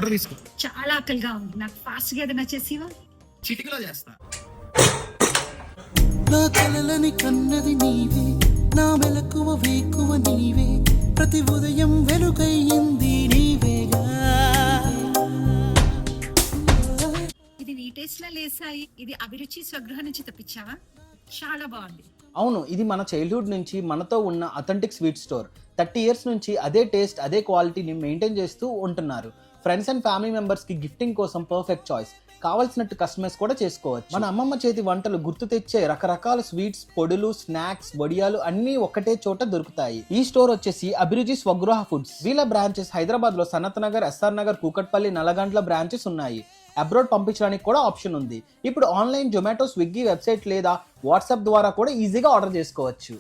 Order తీసుకో. చాలా ఆకలిగా ఉంది, నాకు ఫాస్ట్ గా ఏదైనా చేసివా? చిటికలో చేస్తా. నా కలలని కన్నది నీవే, నా మెలకువ వేకువ నీవే, ప్రతి ఉదయం వెలుగయ్యింది నీవేగా. ఇది నీ టేస్ట్ లా లేసాయి. ఇది అభిరుచి స్వగృహ నుంచి తెప్పించావా? చాలా బాగుంది. అవును, ఇది మన చైల్డ్హుడ్ నుంచి మనతో ఉన్న అథెంటిక్ స్వీట్ స్టోర్. 30 years నుంచి అదే టేస్ట్, అదే క్వాలిటీని మెయింటైన్ చేస్తూ ఉంటున్నారు. ఫ్రెండ్స్ అండ్ ఫ్యామిలీ మెంబర్స్ కి గిఫ్టింగ్ కోసం పర్ఫెక్ట్ చాయిస్. కావాల్సినట్టు కస్టమైజ్ కూడా చేసుకోవచ్చు. మన అమ్మమ్మ చేతి వంటలు గుర్తు తెచ్చే రకరకాల స్వీట్స్, పొడులు, స్నాక్స్, వడియాలు అన్నీ ఒక్కటే చోట దొరుకుతాయి. ఈ స్టోర్ వచ్చేసి అభిరుచి స్వగృహ ఫుడ్స్. వీళ్ళ బ్రాంచెస్ హైదరాబాద్ లో సనత్ నగర్, ఎస్ఆర్ నగర్, కూకట్పల్లి, నల్లగంట్ల బ్రాంచెస్ ఉన్నాయి. అబ్రాడ్ పంపించడానికి కూడా ఆప్షన్ ఉంది. ఇప్పుడు ఆన్లైన్ జొమాటో, స్విగ్గీ వెబ్సైట్ లేదా వాట్సాప్ ద్వారా కూడా ఈజీగా ఆర్డర్ చేసుకోవచ్చు.